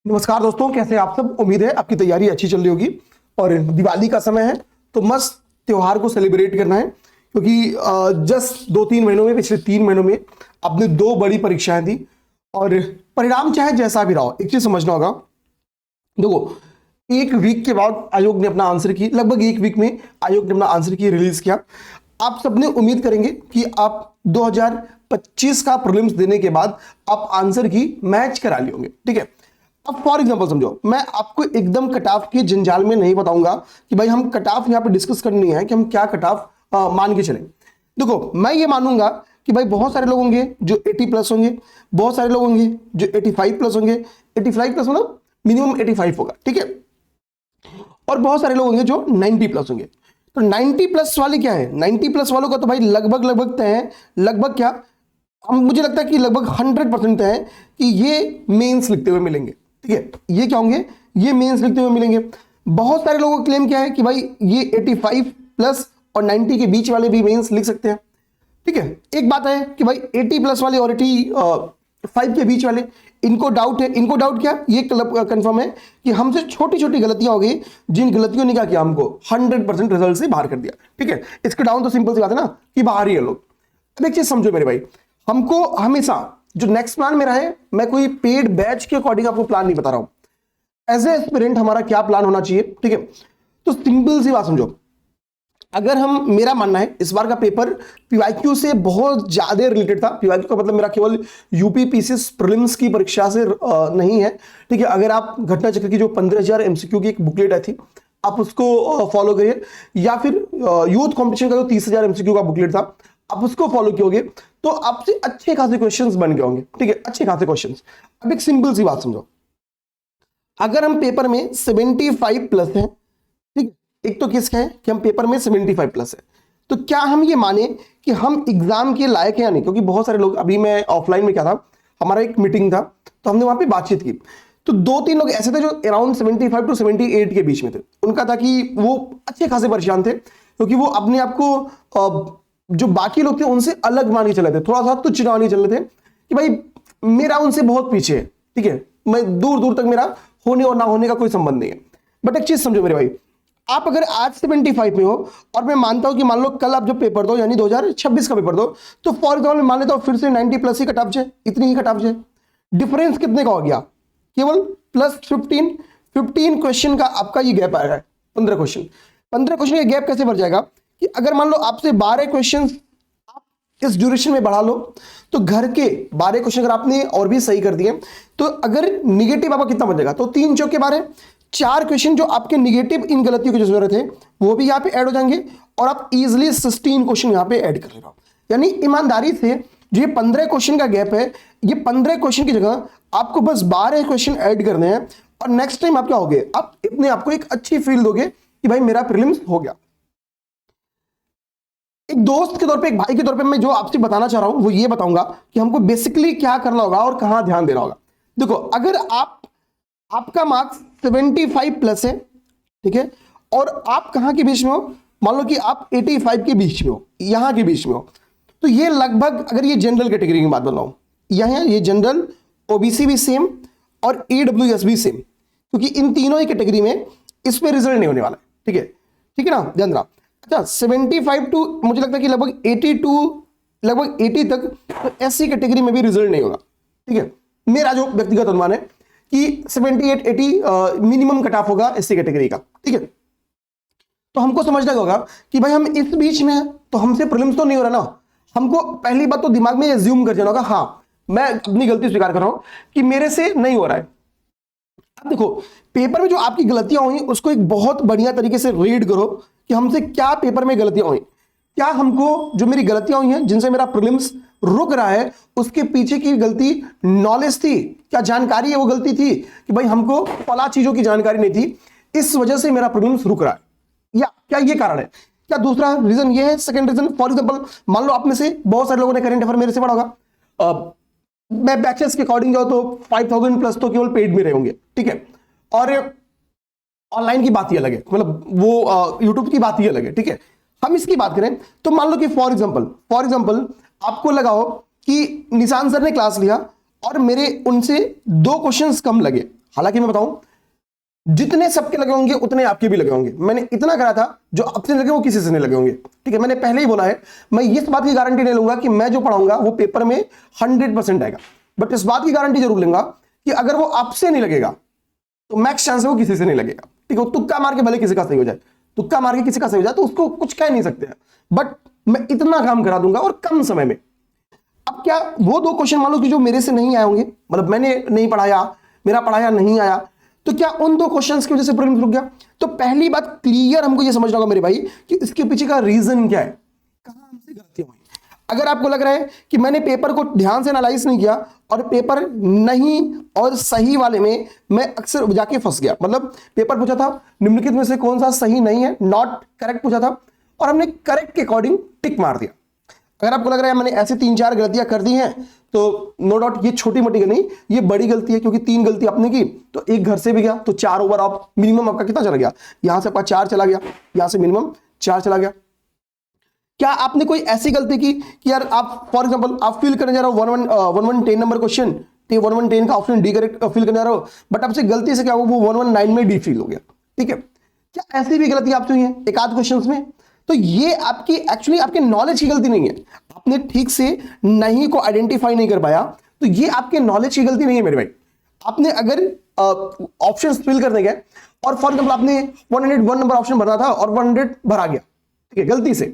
नमस्कार दोस्तों, कैसे आप सब। उम्मीद है आपकी तैयारी अच्छी चल रही होगी। और दिवाली का समय है तो मस्त त्योहार को सेलिब्रेट करना है, क्योंकि जस्ट 2-3 महीनों में, पिछले 3 महीनों में आपने 2 बड़ी परीक्षाएं दी। और परिणाम चाहे जैसा भी रहा हो, एक चीज समझना होगा। देखो, एक वीक के बाद आयोग ने अपना आंसर की, लगभग एक वीक में आयोग ने अपना आंसर की रिलीज किया। आप सबने उम्मीद करेंगे कि आप 2025 का प्रीलिम्स देने के बाद आप आंसर की मैच करा लिए होंगे। ठीक है, अब फॉर एग्जांपल समझो, मैं आपको एकदम कट ऑफ के जंजाल में नहीं बताऊंगा कि भाई हम कट ऑफ यहां पे डिस्कस करनी है कि हम क्या कट ऑफ मान के चलें। देखो, मैं ये मानूंगा कि भाई बहुत सारे लोग होंगे जो 80 प्लस होंगे, बहुत सारे लोग होंगे जो 85 प्लस होंगे। 85 प्लस मतलब मिनिमम 85 होगा, ठीक है। और बहुत सारे लोग होंगे जो 90 प्लस होंगे। तो 90 प्लस वाले क्या है, 90 प्लस वालों का तो भाई लगभग तय है। लगभग क्या, हम मुझे लगता है कि लगभग 100% तय है कि ये मेंस लिखते हुए मिलेंगे। ठीक है, ये क्या होंगे, ये मेंस लिखते हुए मिलेंगे। बहुत सारे लोगों का क्लेम क्या है कि भाई ये 85 प्लस और 90 के बीच वाले भी मेंस लिख सकते हैं। ठीक है, एक बात है कि भाई 80 प्लस वाले और 85 के बीच वाले, इनको डाउट है। इनको डाउट क्या, ये कंफर्म है कि हमसे छोटी छोटी गलतियां हो गई, जिन गलतियों ने क्या किया, हमको 100% रिजल्ट से बाहर कर दिया। ठीक है, इसके डाउन तो सिंपल सी बात है ना कि बाहर ही है लोग। अब एक चीज समझो मेरे भाई, हमको हमेशा जो नेक्स्ट प्लान मेरा है, मैं कोई पेड बैच के अकॉर्डिंग आपको प्लान नहीं बता रहा हूं। एज ए एस्पिरेंट हमारा क्या प्लान होना चाहिए, ठीक है। तो सिंपल सी बात समझो, अगर हम, मेरा मानना है इस बार का पेपर पीवाईक्यू से बहुत ज्यादा रिलेटेड था। पीवाईक्यू का मतलब मेरा केवल यूपी पीसीएस प्रीलिम्स की परीक्षा से नहीं है। ठीक है, अगर आप घटना चक्र की जो 15,000 एमसीक्यू की एक बुकलेट आई थी, आप उसको फॉलो करिए, या फिर यूथ कॉम्पिटिशन का जो 30,000 एमसीक्यू का बुकलेट था, आप उसको फॉलो कियोगे तो आपसे अच्छे खासे क्वेश्चंस बन गए होंगे। ठीक है, अच्छे खासे क्वेश्चंस। अब एक सिंपल सी बात समझो, अगर हम पेपर में 75 प्लस हैं, ठीक है, एक तो किसका है कि हम पेपर में 75 प्लस है, तो क्या हम ये माने कि हम एग्जाम के लायक हैं या नहीं। क्योंकि बहुत सारे लोग, अभी मैं ऑफलाइन में क्या था, हमारा एक मीटिंग था, तो हमने वहां पे बातचीत की। तो 2-3 लोग ऐसे थे जो अराउंड 75 टू 78 के बीच में थे। उनका था कि वो अच्छे खासे परेशान थे, क्योंकि वो अपने आप को जो बाकी लोग थे उनसे अलग मान के चले थे, थोड़ा सा तुच्छ मान के चल रहे थे कि भाई मेरा उनसे बहुत पीछे है। ठीक है, मैं दूर दूर तक मेरा होने और ना होने का कोई संबंध नहीं है। बट एक चीज समझो मेरे भाई, आप अगर आज 75 में हो, और मैं मानता हूं कि मान लो कल आप जब पेपर दो, यानी 2026 का पेपर दो, तो फॉर एग्जाम्पल मान लेता हूं फिर से 90 प्लस ही कट ऑफ जाए, इतनी ही कट ऑफ जाए। डिफरेंस कितने का हो गया, केवल प्लस 15 क्वेश्चन का आपका ये गैप आएगा। 15 क्वेश्चन, 15 क्वेश्चन का गैप कैसे भर जाएगा कि अगर मान लो आपसे 12 क्वेश्चन आप इस ड्यूरेशन में बढ़ा लो, तो घर के 12 क्वेश्चन अगर आपने और भी सही कर दिए, तो अगर निगेटिव आपका कितना बचेगा, तो 3 चौके 12, 4 क्वेश्चन जो आपके निगेटिव इन गलतियों की जो जरूरत है वो भी यहां पे ऐड हो जाएंगे, और आप इजिली 16 क्वेश्चन यहां पे ऐड कर ले रहे हो। यानी ईमानदारी से जो ये 15 क्वेश्चन का गैप है, ये 15 क्वेश्चन की जगह आपको बस 12 क्वेश्चन ऐड करने हैं, और नेक्स्ट टाइम आप क्या होगे, आप इतने आपको एक अच्छी फील दोगे कि भाई मेरा प्रीलिम्स हो गया। एक दोस्त के तौर पे, एक भाई के तौर पे मैं जो आपसे बताना चाह रहा हूं वो ये बताऊंगा कि हमको बेसिकली क्या करना होगा और कहां ध्यान देना होगा। देखो, अगर आपका मार्क्स 75 प्लस है, ठीक है, और आप कहां के बीच में हो, मान लो कि आप 85 के बीच में हो, यहां के बीच में हो, तो ये लगभग, अगर ये जनरल कैटेगरी की बात बताऊं, यहां ये जनरल, ओबीसी भी सेम और ईडब्ल्यूएस भी सेम, क्योंकि इन तीनों ही कैटेगरी में इस पे रिजल्ट नहीं होने वाला है। ठीक है, ठीक है ना, ध्यान रखना। अच्छा, 75 टू मुझे लगता है कि लगभग 82, लगभग 80 तक तो एससी कैटेगरी में भी रिजल्ट नहीं होगा। ठीक है, मेरा जो व्यक्तिगत अनुमान है कि 78-80 मिनिमम कट ऑफ होगा एससी कैटेगरी का। ठीक है, तो हमको समझना होगा कि भाई हम इस बीच में हैं, तो हमसे प्रीलिम्स तो नहीं हो रहा ना। हमको पहली बात तो दिमाग में एज्यूम कर जाना होगा, हाँ मैं अपनी गलती स्वीकार कर रहा हूं कि मेरे से नहीं हो रहा है। अब देखो, पेपर में जो आपकी गलतियां हुई उसको एक बहुत बढ़िया तरीके से रीड करो कि हमसे क्या पेपर में गलतियां हुई, क्या हमको जो मेरी गलतियां हुई हैं जिनसे मेरा प्रीलिम्स रुक रहा है, उसके पीछे की गलती नॉलेज थी, क्या जानकारी है वो गलती थी कि भाई हमको फला चीजों की जानकारी नहीं थी, इस वजह से मेरा प्रीलिम्स रुक रहा है, या क्या ये कारण है। क्या दूसरा रीजन ये है, सेकंड रीजन, फॉर एग्जांपल मान लो आप में से बहुत सारे लोगों ने करंट अफेयर मेरे से पढ़ा होगा, मैं बैचेस के अकॉर्डिंग जाऊं तो 5000 प्लस तो केवल पेड में रहे होंगे। ठीक है, और ऑनलाइन की बात ही अलग है, मतलब वो यूट्यूब की बात ही अलग है। ठीक है, हम इसकी बात करें तो मान लो कि फॉर एग्जांपल आपको लगाओ कि निशान सर ने क्लास लिया और मेरे उनसे 2 क्वेश्चंस कम लगे, हालांकि मैं बताऊं, जितने सबके लगे होंगे उतने आपके भी लगे होंगे। मैंने इतना करा था, जो आपसे लगे वो किसी से नहीं लगे होंगे, ठीक है। मैंने पहले ही बोला है, मैं इस बात की गारंटी नहीं लूंगा कि मैं जो पढ़ाऊंगा वो पेपर में 100% आएगा, बट इस बात की गारंटी जरूर लूंगा कि अगर वो आपसे नहीं लगेगा तो मैक्स चांस है वो किसी से नहीं लगेगा, ठीक है। तुक्का मार के भले किसी का सही हो जाए, तुक्का मार के किसी का सही हो जाए तो उसको कुछ कह नहीं सकते हैं, बट मैं इतना काम करा दूंगा और कम समय में। अब क्या वो 2 क्वेश्चन मान लो कि जो मेरे से नहीं आए होंगे, मतलब मैंने नहीं पढ़ाया, मेरा पढ़ाया नहीं आया, तो क्या उन 2 क्वेश्चंस की वजह से प्रीलिम्स रुक गया? तो पहली बात क्लियर हमको ये समझना होगा मेरे भाई कि इसके पीछे का रीजन क्या है, कहां हमसे गलतियां हुई। अगर आपको लग रहा है कि मैंने पेपर को ध्यान से एनालाइज नहीं किया और पेपर नहीं और सही वाले में मैं अक्सर जाके फंस गया, मतलब पेपर पूछा था निम्नलिखित में से कौन सा सही नहीं है, नॉट करेक्ट पूछा था और हमने करेक्ट के अकॉर्डिंग टिक मार दिया। अगर आपको लग रहा है मैंने ऐसे 3-4 गलतियां कर दी हैं तो नो डाउट ये छोटी मोटी नहीं, ये बड़ी गलती है, क्योंकि 3 गलती आपने की तो एक घर से भी गया तो 4 ओवर ऑफ मिनिमम आपका कितना चला गया, यहां से आपका 4 चला गया, यहां से मिनिमम 4 चला गया। क्या आपने कोई ऐसी गलती की कि यार आप फॉर एग्जांपल आप फिल करने जा रहे हो 1110 नंबर क्वेश्चन, 1110 का ऑप्शन डी करेक्ट फिल करने जा रहे हो, बट आपसे गलती से क्या हुआ वो 119 में डी फिल हो गया, ठीक है। क्या ऐसी भी गलती आपसे हुई है एक आध क्वेश्चन में? तो ये आपकी एक्चुअली आपके नॉलेज की गलती नहीं है, आपने ठीक से नहीं को आइडेंटिफाई नहीं कर पाया, तो ये आपके नॉलेज की गलती नहीं है मेरे भाई। आपने अगर ऑप्शंस फिल करने गए और फॉर एग्जांपल आपने 101 नंबर ऑप्शन भरना था और 100 भरा गया, ठीक है, गलती से,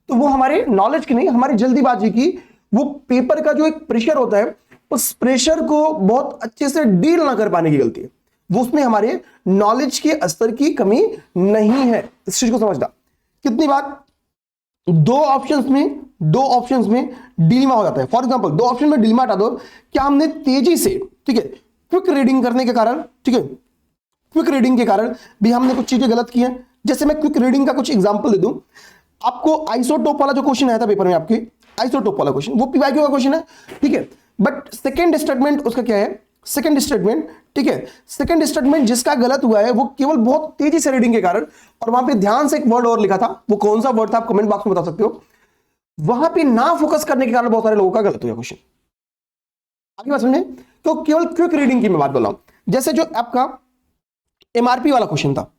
तो वो हमारे नॉलेज की नहीं, हमारी जल्दीबाजी की, वो पेपर का जो एक प्रेशर होता है उस प्रेशर को बहुत अच्छे से डील ना कर पाने की गलती है, वो उसमें हमारे नॉलेज के स्तर की कमी नहीं है। इस चीज को समझना। कितनी बार 2 ऑप्शंस में डिलीमा हो जाता है। फॉर एग्जांपल 2 ऑप्शन में डिलीमा हटा दो, क्या हमने तेजी से, ठीक है, क्विक रीडिंग करने के कारण, ठीक है, क्विक रीडिंग के कारण भी हमने कुछ चीजें गलत की हैं। जैसे मैं क्विक रीडिंग का कुछ एग्जांपल दे दूं आपको, आइसोटोप वाला जो क्वेश्चन आया था पेपर में, आपके आइसोटोप वाला क्वेश्चन वो पीवाईक्यू का क्वेश्चन है, ठीक है, बट सेकंड स्टेटमेंट उसका क्या है, सेकंड स्टेटमेंट, ठीक है, सेकंड स्टेटमेंट जिसका गलत हुआ है वो केवल बहुत तेजी से रीडिंग के कारण, और वहां पे ध्यान से एक वर्ड और लिखा था, वो कौन सा वर्ड था आप कमेंट बॉक्स में बता सकते हो, वहां पे ना फोकस करने के कारण बहुत सारे लोगों का गलत हुआ क्वेश्चन। आगे बात समझे, तो केवल क्विक रीडिंग की मैं बात बोल रहा हूं। जैसे जो आपका एमआरपी वाला क्वेश्चन था,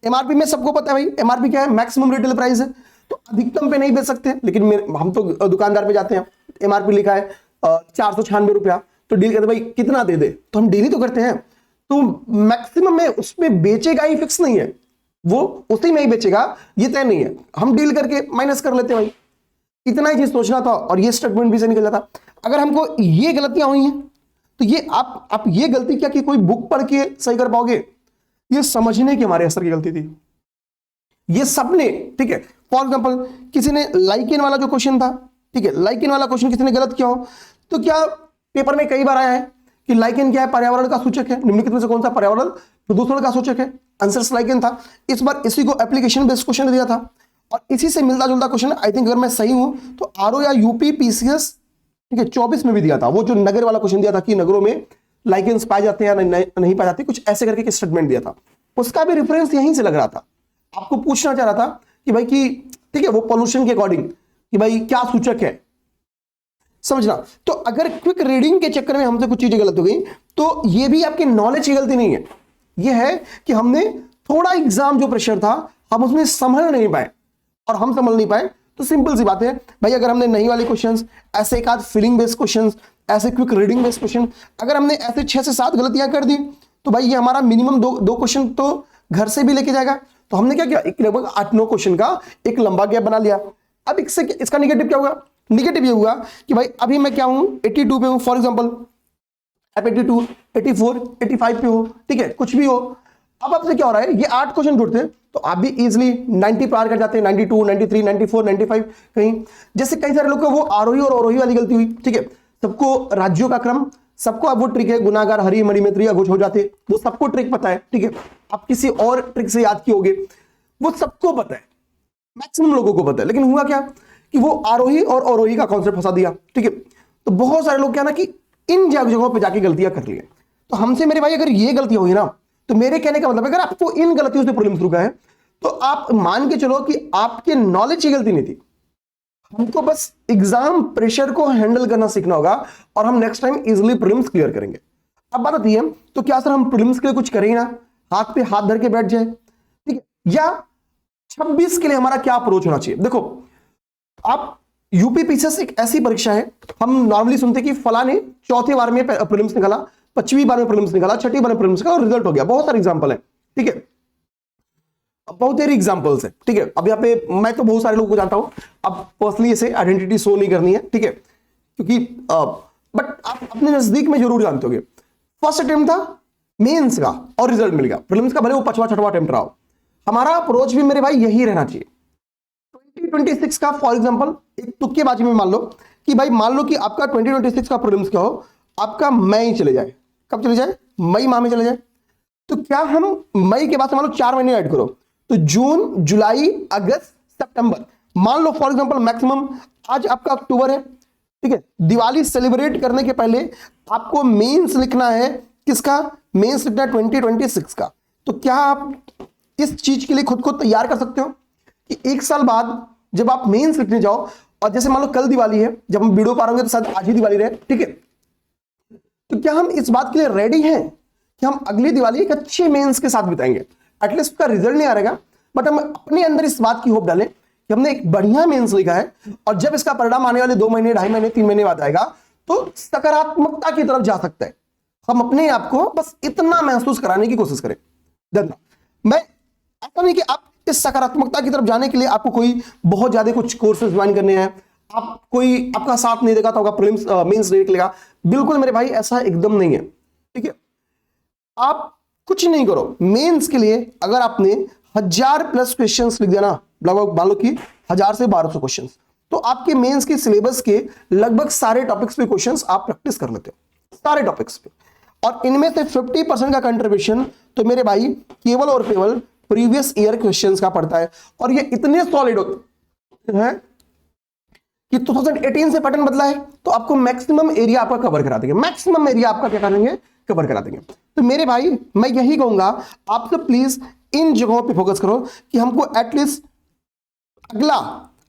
एमआरपी में सबको पता है भाई एमआरपी क्या है, मैक्सिमम रिटेल प्राइस है, तो अधिकतम पे नहीं बेच सकते, लेकिन हम तो दुकानदार पे जाते हैं, एमआरपी लिखा है 496 रुपया, तो डील करते भाई कितना दे दे, तो हम डील ही तो करते हैं, तो मैक्सिमम में उसमें बेचेगा ही फिक्स नहीं है, वो उसी में ही बेचेगा ये तय नहीं है, हम डील करके माइनस कर लेते हैं भाई। इतना ही चीज सोचना था और ये स्टेटमेंट भी से निकल जाता। अगर हमको ये गलतियां हुई हैं तो ये आप ये गलती क्या कि कोई बुक पढ़ के सही कर पाओगे, ये समझने की हमारे असर की गलती थी, ये सबने, ठीक है। फॉर एग्जांपल किसी ने लाइकेन वाला जो क्वेश्चन था, ठीक है, लाइकेन वाला क्वेश्चन किसी ने गलत किया हो, तो क्या पेपर में कई बार आया है कि लाइकेन क्या है, पर्यावरण का सूचक है, निम्नलिखित में से कौन सा पर्यावरण प्रदूषण का सूचक है, आंसर लाइकेन था। इस बार इसी को एप्लीकेशन बेस्ड क्वेश्चन दिया था और इसी से मिलता जुलता क्वेश्चन, आई थिंक अगर मैं सही हूं तो आरओ या यूपी पीसीएस, ठीक है, 24 में भी दिया था, वो जो नगर वाला क्वेश्चन दिया था कि नगरों में लाइकेंस पाए जाते हैं या नहीं पाए जाते, कुछ ऐसे करके स्टेटमेंट दिया था, उसका भी रेफरेंस यहीं से लग रहा था। आपको पूछना चाह रहा था कि भाई कि ठीक है वो पॉल्यूशन के अकॉर्डिंग कि भाई क्या सूचक है, समझना। तो अगर क्विक रीडिंग के चक्कर में हमसे कुछ चीजें गलत हो गई तो ये भी आपकी नॉलेज की गलती नहीं है, ये है कि हमने थोड़ा एग्जाम जो प्रेशर था हम उसमें संभल नहीं पाए, और हम संभल नहीं पाए तो सिंपल सी बात है भाई, अगर हमने नहीं वाले क्वेश्चंस, ऐसे एक आध फिलिंग बेस्ड क्वेश्चंस, ऐसे क्विक रीडिंग बेस्ड क्वेश्चन, अगर हमने ऐसे 6 से 7 गलतियां कर दी तो भाई ये हमारा मिनिमम दो क्वेश्चन तो घर से भी लेके जाएगा। तो हमने क्या किया, एक लगभग 8-9 क्वेश्चन का एक लंबा गैप बना लिया। अब इसका निगेटिव क्या होगा, निगेटिव ये हुआ कि भाई अभी मैं क्या हूं 82 पे हूं, फॉर एग्जांपल आप 82, 84, 85 पे हो, ठीक है, कुछ भी हो। अब आपसे क्या हो रहा है, ये 8 क्वेश्चन जुड़ते हैं तो आप भी इजीली 90 पार कर जाते हैं, 92, 93, 94, 95 कहीं। जैसे कई सारे लोग को वो आरोही और अवरोही वाली गलती हुई, ठीक है, सबको राज्यों का क्रम, सबको अब वो ट्रिक है, गुनागार हरि मणि मैत्री अघोष हो जाते, वो सबको ट्रिक पता है, ठीक है। आप किसी और ट्रिक से याद किए होगे, वो सबको पता है, मैक्सिमम लोगों को पता है, लेकिन हुआ क्या कि वो आरोही और अवरोही का कॉन्सेप्ट फंसा दिया, ठीक है। तो बहुत सारे लोग क्या ना कि इन जगहों पे जाके गलतियां कर ली है। तो हमसे मेरे भाई अगर ये गलती हुई ना, तो मेरे कहने का मतलब अगर आपको इन गलतियों से प्रीलिम्स रुका है तो आप मान के चलो कि आपके नॉलेज की गलती नहीं थी, हमको बस एग्जाम प्रेशर को हैंडल करना सीखना होगा और हम next time easily prelims clear करेंगे। अब बात आती है तो क्या सर हम प्रीलिम्स के लिए कुछ करें ना, हाथ पे हाथ धर के बैठ जाए, ठीक है, या 26 के लिए हमारा क्या अप्रोच होना चाहिए? देखो आप यूपीपीसीएस एक ऐसी परीक्षा है, हम नॉर्मली सुनते कि फला ने चौथे बार में प्रीलिम्स निकाला, 25वीं बार में प्रीलिम्स निकाला, छठी बार में प्रीलिम्स निकाला और रिजल्ट हो गया। बहुत सारे एग्जांपल है, ठीक है, बहुत सारे एग्जांपल्स है, ठीक है। अब यहाँ पे मैं तो बहुत सारे लोगों को जानता हूं, अब पर्सनली ऐसे आइडेंटिटी शो नहीं करनी है, ठीक है, क्योंकि बट आप अपने नजदीक में जरूर जानते होंगे, फर्स्ट अटेम्प्ट था मेंस का और रिजल्ट मिल गया, प्रीलिम्स का भले वो 5वां 6वां अटेम्प्ट रहा हो, हमारा अप्रोच भी मेरे भाई यही रहना चाहिए। 2026 का फॉर एग्जांपल एक तुक्केबाजी में मान लो कि भाई मान लो कि आपका 2026 का प्रीलिम्स क्या हो, आपका मई चले जाए, कब चले जाए? मई माह में चले जाए। तो क्या हम मई के बाद से मान लो 4 महीने ऐड करो, तो जून जुलाई अगस्त सितंबर, मान लो फॉर एग्जांपल मैक्सिमम आज आपका अक्टूबर है, ठीक है, दिवाली सेलिब्रेट करने के पहले आपको मेंस लिखना है, किसका मेंस लिखना है? 2026 का। तो क्या आप इस चीज के लिए खुद को तैयार कर सकते हो कि एक साल बाद जब आप मेंस लिखने जाओ, और जैसे मान लो कल दिवाली है, जब हम वीडियो पा रहे तो शायद आज ही दिवाली रहे, ठीक है, तो क्या हम इस बात के लिए रेडी हैं कि हम अगली दिवाली एक अच्छे मेंस के साथ बिताएंगे? एटलीस्ट उसका रिजल्ट नहीं आ रहेगा, बट हम अपने अंदर इस बात की होप डालें कि हमने एक बढ़िया मेंस लिखा है, और जब इसका परिणाम आने वाले 2 महीने 2.5 महीने 3 महीने बाद आएगा तो सकारात्मकता की तरफ जा सकता है। हम अपने आप को बस इतना महसूस कराने की कोशिश करें। धन्यवाद। मैं ऐसा नहीं कि आप इस सकारात्मकता की तरफ जाने के लिए आपको कोई बहुत ज्यादा कुछ कोर्सेज ज्वाइन करने हैं, आप कोई आपका साथ नहीं देगा तो आपका प्रीलिम्स मेंस नहीं निकलेगा, बिल्कुल मेरे भाई ऐसा एकदम नहीं है, ठीक है। आप कुछ नहीं करो, मेंस के लिए अगर आपने 1000+ क्वेश्चंस लिख दिया ना, लगभग मान लो कि 1000 से 1200 क्वेश्चंस, तो आपके मेंस के सिलेबस के लगभग सारे टॉपिक्स पे क्वेश्चंस आप प्रैक्टिस कर लेते हो, सारे टॉपिक्स पे, और इनमें से 50% का कंट्रीब्यूशन तो मेरे भाई केवल और केवल प्रीवियस ईयर क्वेश्चंस का पड़ता है, और ये इतने सॉलिड होते हैं कि 2018 से पैटर्न बदला है तो आपको मैक्सिमम एरिया आपका कवर करा देंगे, मैक्सिमम एरिया आपका क्या करेंगे? कवर करा देंगे। तो मेरे भाई मैं यही कहूंगा आपसे, प्लीज इन जगहों पे फोकस करो कि हमको एटलीस्ट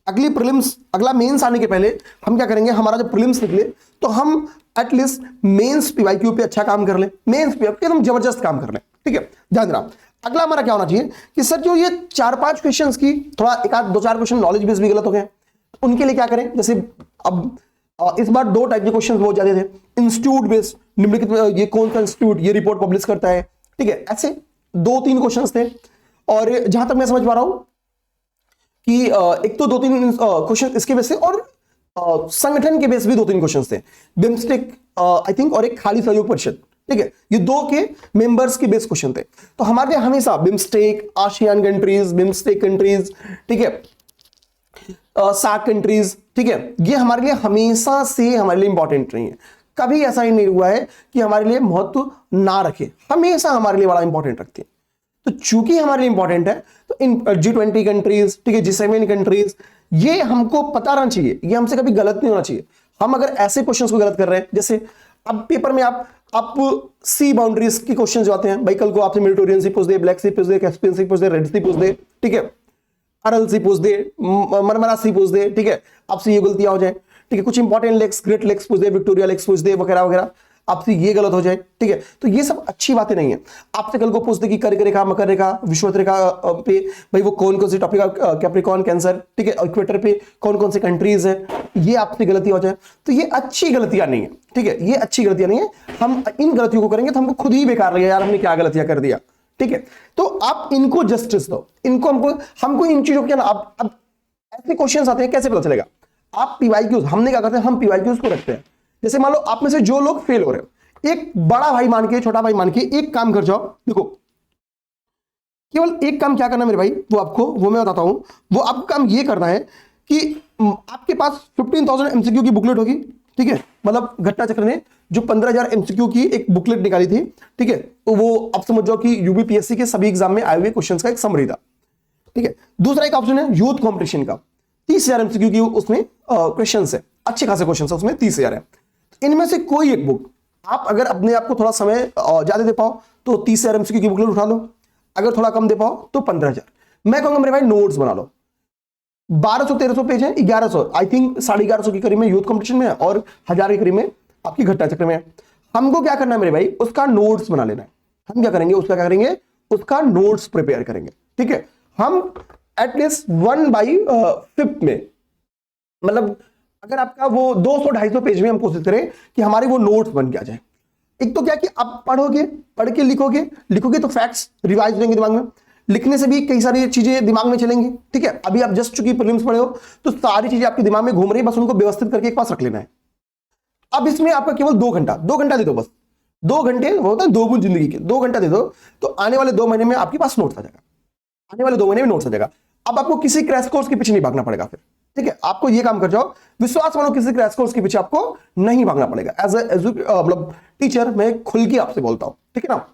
अगली प्रीलिम्स, अगला मेंस आने के पहले हम क्या करेंगे, हमारा जब प्रीलिम्स निकले तो हम एटलीस्ट मेंस पीवाईक्यू पे अच्छा काम कर ले, मेंस पे एकदम जबरदस्त काम कर ले, ठीक है। ध्यान देना, अगला हमारा क्या होना चाहिए कि सर जो ये 4-5 क्वेश्चंस की थोड़ा एक आध 2-4 क्वेश्चन नॉलेज बेस भी गलत हो गए, उनके लिए क्या करें? जैसे अब इस बार 2 टाइप के क्वेश्चंस बहुत ज्यादा थे, इंस्टीट्यूट बेस्ड, निम्नलिखित ये कौन सा इंस्टीट्यूट ये रिपोर्ट पब्लिश करता है, ठीक है, ऐसे 2-3 क्वेश्चंस थे। और जहां तक मैं समझ पा रहा हूं कि एक तो 2-3 क्वेश्चन इसके बेस से, और संगठन के बेस भी 2-3 क्वेश्चन थे, बिम्स्टेक आई थिंक, और एक खाली सहयोग परिषद, ठीक है, ये 2 के मेंबर्स के बेस क्वेश्चन थे। तो हमारे लिए हमेशा BIMSTEC, ASEAN countries, BIMSTEC countries, ठीक है, सार्क कंट्रीज, ठीक है, ये हमारे लिए हमेशा से हमारे लिए इंपॉर्टेंट रही है, कभी ऐसा ही नहीं हुआ है कि हमारे लिए महत्व ना रखे, हमेशा हमारे लिए बड़ा इंपॉर्टेंट रखती है। तो चूंकि हमारे लिए इंपॉर्टेंट है तो इन G20 कंट्रीज, ठीक है, G7 कंट्रीज, ये हमको पता रहना चाहिए, ये हमसे कभी गलत नहीं होना चाहिए। हम अगर ऐसे क्वेश्चंस को गलत कर रहे हैं, जैसे अब पेपर में आप सी बाउंड्रीज के क्वेश्चन जो आते हैं, भाई कल को आपसे मेडिटेरियन सी पूछ दे, ब्लैक सी पूछ दे, कैस्पियन सी पूछ दे, रेड सी पूछ दे, ठीक है, अरल सी पूछ दे, मरमरा सी पूछ दे, ठीक है, आपसे ये गलतियां हो जाए, ठीक है, कुछ इंपॉर्टेंट लेक्स, ग्रेट लेक्स पूछ दे, विक्टोरिया लेक्स पूछ दे, वगैरह वगैरह, आपसे ये गलत हो जाए, ठीक है, तो ये सब अच्छी बातें नहीं है। आपसे कल को पूछ दे कि कर्क रेखा, मकर रेखा, विषुवत रेखा पे भाई वो कौन कौन सी टॉपिक, कैप्रिकॉर्न, कैंसर, ठीक है, इक्वेटर पे कौन कौन से कंट्रीज है, ये आपसे गलती हो जाए, तो ये अच्छी गलतियां नहीं है, ठीक है, ये अच्छी गलतियां नहीं है। हम इन गलतियों को करेंगे तो हमको खुद ही बेकार लगेगा, यार हमने क्या गलतियां कर दिया, ठीक है। तो आप इनको जस्टिस दो, इनको हमको इन चीजों के, अब ऐसे क्वेश्चंस आते हैं, कैसे पता चलेगा? आप पीवाईक्यूज, हमने क्या करते हैं, हम पीवाईक्यूज को रखते हैं। जैसे मान लो आप में से जो लोग फेल हो रहे हो, एक बड़ा भाई मान के, छोटा भाई मान के एक काम कर जाओ, देखो केवल एक काम क्या करना मेरे भाई, वो मैं बताता हूं। वो आपको काम ये करना है कि आपके पास 15,000 MCQ की बुकलेट होगी, ठीक है, मतलब घट्टा चक्र ने जो 15,000 MCQ की एक बुकलेट निकाली थी, ठीक है, तो वो आप समझ जाओ कि यूपीपीएससी के सभी एग्जाम में आए हुए क्वेश्चंस का एक समरी था, ठीक है। दूसरा एक ऑप्शन है यूथ कॉम्पिटिशन का, 30,000 MCQ की उसमें क्वेश्चन है, अच्छे खासे क्वेश्चन है उसमें, 30,000 है। इनमें से कोई एक बुक आप अगर अपने आप को थोड़ा समय ज्यादा दे पाओ तो 30,000 MCQ की बुकलेट उठा लो, अगर थोड़ा कम दे पाओ तो 15,000। मैं कहूंगा मेरे भाई नोट्स बना लो, 1200-1300 पेज है, 1100 आई थिंक 1150 के करीब में यूथ कंपटीशन में है, और 1000 के करीब में आपकी घट्टा चक्र में है। हमको क्या करना है मेरे भाई, उसका नोट्स बना लेना है। हम क्या करेंगे, उसका क्या करेंगे, उसका नोट्स प्रिपेयर करेंगे। ठीक है, हम एटलीस्ट 1/5 में, मतलब अगर आपका वो 200-250 पेज में हम कोशिश करें कि हमारे वो नोट्स बन के आ जाए। एक तो क्या कि आप पढ़ोगे, पढ़ के लिखोगे तो फैक्ट्स रिवाइज होंगे दिमाग में, लिखने से भी कई सारी चीजें दिमाग में चलेंगी। ठीक है, अभी आप जस्ट चूंकि प्रीलिम्स पढ़े हो तो सारी चीजें आपके दिमाग में घूम रही है, बस उनको व्यवस्थित करके एक पास रख लेना है। अब इसमें आपका केवल 2 घंटा दे दो, बस 2 घंटे, होता है 2 गुण जिंदगी के, 2 घंटा दे दो तो आने वाले 2 महीने में आपके पास नोट्स आ जाएगा। आने वाले 2 महीने में नोट्स आ जाएगा। अब आपको किसी क्रैश कोर्स के पीछे नहीं भागना पड़ेगा फिर। ठीक है, आपको ये काम कर जाओ, विश्वास मानो किसी क्रैश कोर्स के पीछे आपको नहीं भागना पड़ेगा। एज मतलब टीचर मैं खुल के आपसे बोलता हूं। ठीक है ना।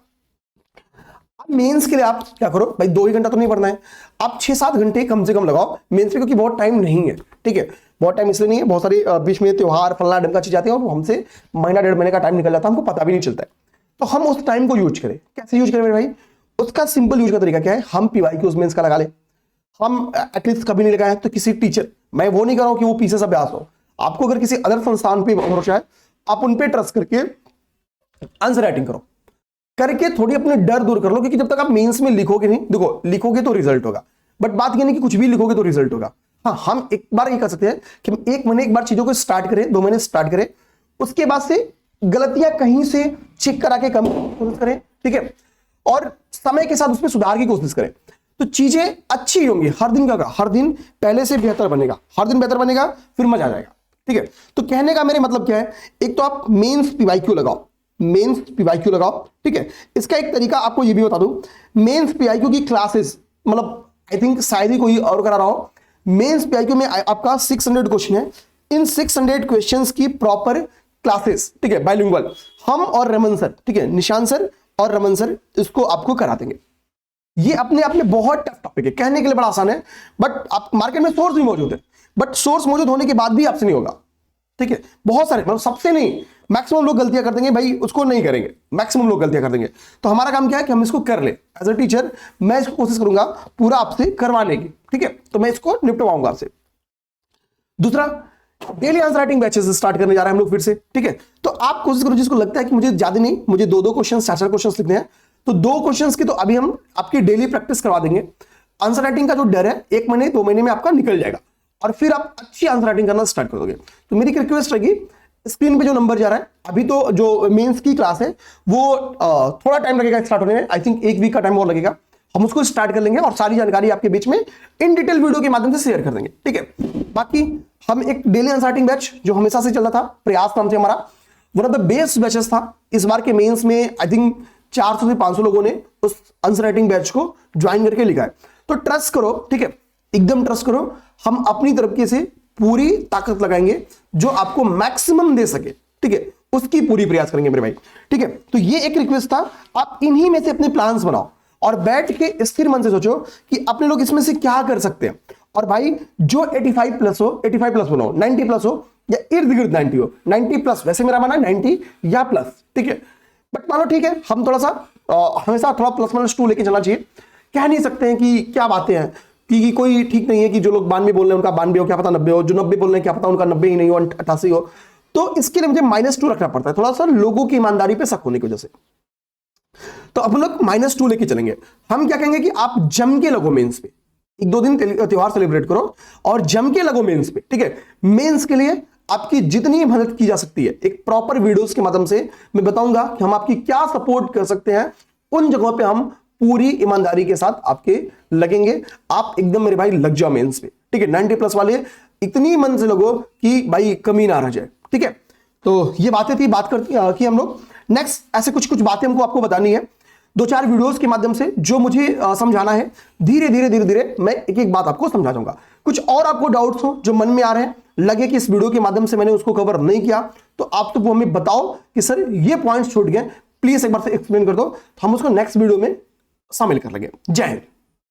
अब मेंस के लिए आप क्या करो भाई, 2 ही घंटा तो नहीं पढ़ना है, आप 6-7 घंटे कम से कम लगाओ मेंस पे, क्योंकि बहुत टाइम नहीं है। ठीक है, बहुत टाइम इसलिए नहीं है, बहुत सारी बीच में त्योहार फलना ढंग का चीज आती है और हमसे महीना 1.5 महीने का टाइम निकल जाता है, हमको पता भी नहीं चलता है। तो हम उस टाइम को यूज करें। कैसे यूज करें मेरे भाई, उसका सिंपल यूज का तरीका क्या है, हम पीवाईक्यूज मेंस का लगा ले। हम एटलीस्ट कभी नहीं लगाए तो किसी टीचर, मैं वो नहीं कर रहा हूं कि वो पीछे से अभ्यास हो, आपको अगर किसी अदर संस्थान पे भरोसा है, आप उन पे ट्रस्ट करके आंसर राइटिंग करो, करके थोड़ी अपने डर दूर कर लो। क्योंकि जब तक आप मेंस में लिखोगे नहीं, देखो लिखोगे तो रिजल्ट होगा, बट बात ये नहीं कि कुछ भी लिखोगे तो रिजल्ट होगा। हाँ, हम एक बार ये कर सकते हैं कि हम 1 महीने एक बार चीजों को स्टार्ट करें, 2 महीने स्टार्ट करें, उसके बाद से गलतियां कहीं से चेक करा के कम कोशिश करें। ठीक है, और समय के साथ उसमें सुधार की कोशिश करें, तो चीजें अच्छी होंगी। हर दिन का हर दिन पहले से बेहतर बनेगा, हर दिन बेहतर बनेगा, फिर मजा आ जाएगा। ठीक है, तो कहने का मेरे मतलब क्या है, एक तो आप मेंस पीवाईक्यू लगाओ, मेंस पीवाईक्यू लगाओ। ठीक है, इसका एक तरीका आपको ये भी बता दूं, मेंस पीवाईक्यू की क्लासेस, मतलब आई थिंक शायद ही कोई और करा रहा हो। मेंस पीवाईक्यू में आपका 600 क्वेश्चन है, इन 600 क्वेश्चंस की प्रॉपर क्लासेस, ठीक है, बाइलिंगुअल, हम और रमन सर, ठीक है, निशांत सर और रमन सर इसको आपको करा देंगे। ये अपने आप में बहुत टफ टॉपिक है, कहने के लिए बड़ा आसान है, बट आप मार्केट में सोर्स भी मौजूद है, बट सोर्स मौजूद होने के बाद भी आपसे नहीं होगा। ठीक है, बहुत सारे, मतलब सबसे नहीं, मैक्सिमम लोग गलतियां कर देंगे भाई, उसको नहीं करेंगे, मैक्सिमम लोग गलतियां कर देंगे। तो हमारा काम क्या है कि हम इसको कर ले। एज अ टीचर मैं इसको कोशिश करूंगा पूरा आपसे करवाने की। ठीक है, तो मैं इसको निपटवाऊंगा आपसे। दूसरा, daily answer writing batches start करने जा रहे हैं हम लोग फिर से। ठीक है, तो आप कोशिश करो, जिसको लगता है कि मुझे ज्यादा नहीं, मुझे 2-2 क्वेश्चन 4-4 क्वेश्चन लिखने हैं, तो 2 क्वेश्चंस की तो अभी हम आपकी डेली प्रैक्टिस करवा देंगे। आंसर राइटिंग का जो डर है 1 महीने 2 महीने में आपका निकल जाएगा और फिर आप अच्छी आंसर राइटिंग करना स्टार्ट कर दोगे। तो मेरी रिक्वेस्ट रहेगी, स्क्रीन पे जो नंबर जा रहा है, अभी तो जो मेंस की क्लास है वो थोड़ा टाइम लगेगा स्टार्ट होने में, आई थिंक 1 वीक का टाइम और लगेगा। हम उसको स्टार्ट कर लेंगे और सारी जानकारी आपके बीच में इन डिटेल वीडियो के माध्यम से शेयर कर देंगे। ठीक है, बाकी हम एक डेली आंसर राइटिंग बैच जो हमेशा से चल रहा था, प्रयास नाम से हमारा, one of the best batches था। इस बार के मेंस में आई थिंक 400 से 500 लोगों ने उस आंसर राइटिंग बैच को ज्वाइन करके लिखा है। तो ट्रस्ट करो, ठीक है, एकदम ट्रस्ट करो, हम अपनी तरफ के से पूरी ताकत लगाएंगे, जो आपको मैक्सिमम दे सके। ठीक है, उसकी पूरी प्रयास करेंगे मेरे भाई। ठीक है, तो ये एक रिक्वेस्ट था, आप इन्हीं में से अपने प्लान्स बनाओ और बैठ के स्थिर मन से सोचो कि अपने लोग इसमें से क्या कर सकते हैं। और भाई जो 85 प्लस हो, 85 प्लस बनाओ, 90 प्लस हो या इर्द गिर्द 90 हो, 90 प्लस, वैसे मेरा माना 90 या प्लस। ठीक है, बट मानो ठीक है, हम थोड़ा सा हमेशा थोड़ा +-2 लेके चलना चाहिए। कह नहीं सकते हैं कि क्या बातें हैं कि कोई ठीक नहीं है कि जो लोग 92 बोल रहे हैं उनका 92 हो, क्या पता 90 हो, जो 90 बोल रहे हैं क्या पता उनका 90 ही नहीं हो, 88 हो। तो इसके लिए मुझे -2 रखना पड़ता है, थोड़ा सा लोगों की ईमानदारी पे शक होने की वजह से। तो अब लोग -2 लेके चलेंगे। हम क्या कहेंगे कि आप जम के लगो मेंस पे, 1-2 दिन त्योहार सेलिब्रेट करो और जम के लगो मेंस पे। ठीक है, मेंस के लिए आपकी जितनी मदद की जा सकती है, एक प्रॉपर वीडियोस के माध्यम से मैं बताऊंगा कि हम आपकी क्या सपोर्ट कर सकते हैं। उन जगहों पे हम पूरी ईमानदारी के साथ आपके लगेंगे। आप एकदम मेरे भाई लग जाओ मेंस पे। ठीक है, 90 प्लस वाले इतनी मन से लगो कि भाई कमी ना रह जाए। ठीक है, तो ये बातें थी, बात करती कि हम लोग नेक्स्ट ऐसे कुछ बातें हमको आपको बतानी है 2-4 वीडियोस के माध्यम से, जो मुझे समझाना है। धीरे धीरे मैं एक बात आपको समझा दूंगा। कुछ और आपको डाउट्स हो जो मन में आ रहे हैं, लगे कि इस वीडियो के माध्यम से मैंने उसको कवर नहीं किया, तो आप तो वो हमें बताओ कि सर ये पॉइंट्स छूट गए, प्लीज एक बार से एक्सप्लेन कर दो, तो हम उसको नेक्स्ट वीडियो में शामिल कर लेंगे। जय हिंद।